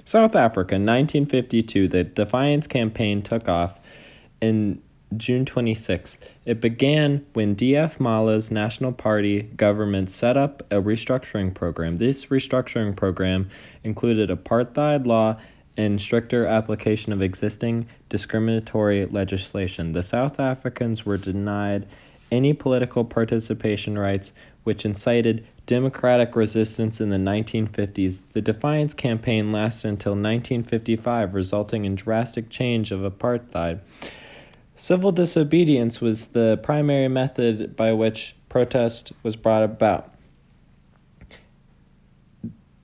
South Africa, 1952, the Defiance Campaign took off in June 26th. It began when D.F. Mala's National Party government set up a restructuring program. This restructuring program included apartheid law and stricter application of existing discriminatory legislation. The South Africans were denied any political participation rights, which incited democratic resistance in the 1950s. The Defiance Campaign lasted until 1955, resulting in drastic change of apartheid. Civil disobedience was the primary method by which protest was brought about.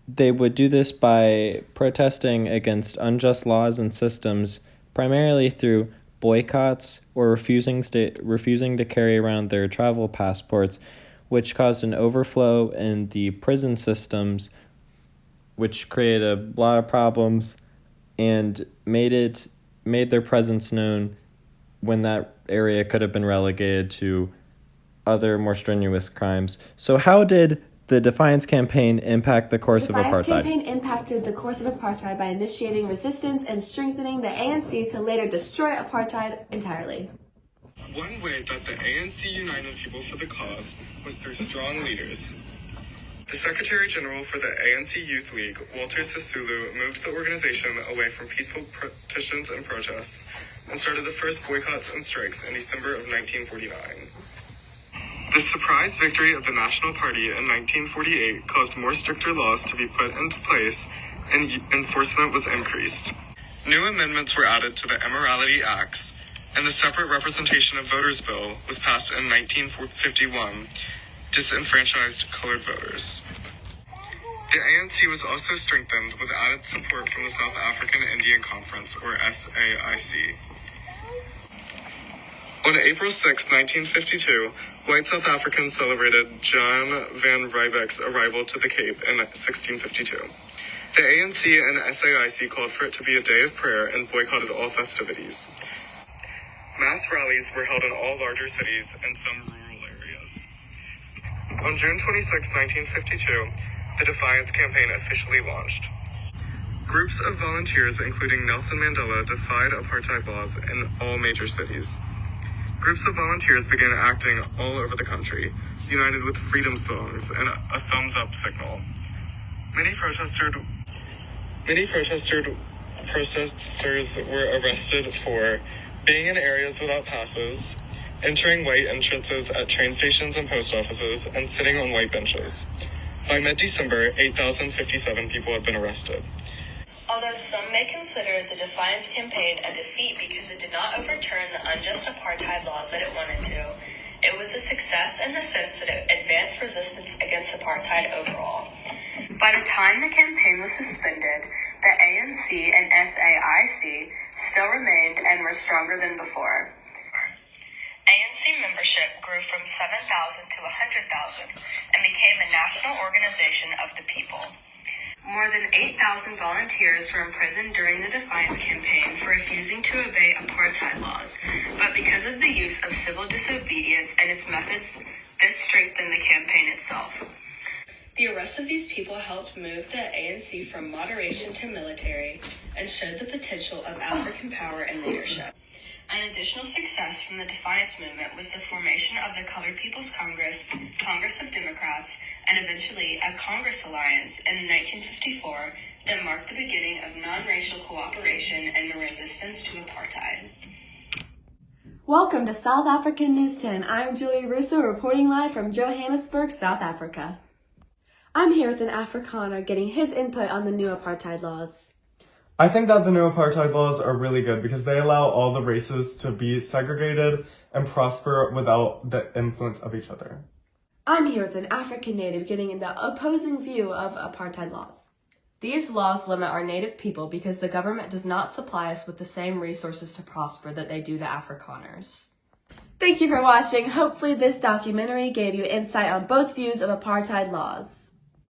They would do this by protesting against unjust laws and systems, primarily through boycotts or refusing to carry around their travel passports, which caused an overflow in the prison systems, which created a lot of problems and made their presence known when that area could have been relegated to other more strenuous crimes. So how did the Defiance Campaign impact the course of apartheid? The Defiance Campaign impacted the course of apartheid by initiating resistance and strengthening the ANC to later destroy apartheid entirely. One way that the ANC united people for the cause was through strong leaders. The Secretary General for the ANC Youth League, Walter Sisulu, moved the organization away from peaceful petitions and protests and started the first boycotts and strikes in December of 1949. The surprise victory of the National Party in 1948 caused more stricter laws to be put into place and enforcement was increased. New amendments were added to the Immorality Acts, and the Separate Representation of Voters Bill was passed in 1951, disenfranchised colored voters. The ANC was also strengthened with added support from the South African Indian Conference, or SAIC. On April 6, 1952, white South Africans celebrated John van Riebeck's arrival to the Cape in 1652. The ANC and SAIC called for it to be a day of prayer and boycotted all festivities. Mass rallies were held in all larger cities and some rural areas. On June 26, 1952, the Defiance Campaign officially launched. Groups of volunteers, including Nelson Mandela, defied apartheid laws in all major cities. Groups of volunteers began acting all over the country, united with freedom songs and a thumbs-up signal. Many protesters were arrested for being in areas without passes, entering white entrances at train stations and post offices, and sitting on white benches. By mid-December, 8,057 people had been arrested. Although some may consider the Defiance Campaign a defeat because it did not overturn the unjust apartheid laws that it wanted to, it was a success in the sense that it advanced resistance against apartheid overall. By the time the campaign was suspended, the ANC and SAIC still remained and were stronger than before. ANC membership grew from 7,000 to 100,000 and became a national organization of the people. More than 8,000 volunteers were imprisoned during the Defiance Campaign for refusing to obey apartheid laws, but because of the use of civil disobedience and its methods, this strengthened the campaign itself. The arrest of these people helped move the ANC from moderation to military and showed the potential of African power and leadership. An additional success from the Defiance movement was the formation of the Colored People's Congress, Congress of Democrats, and eventually a Congress Alliance in 1954 that marked the beginning of non-racial cooperation and the resistance to apartheid. Welcome to South African News 10. I'm Julie Russo reporting live from Johannesburg, South Africa. I'm here with an Afrikaner getting his input on the new apartheid laws. I think that the new apartheid laws are really good because they allow all the races to be segregated and prosper without the influence of each other. I'm here with an African native getting in the opposing view of apartheid laws. These laws limit our native people because the government does not supply us with the same resources to prosper that they do the Afrikaners. Thank you for watching. Hopefully this documentary gave you insight on both views of apartheid laws.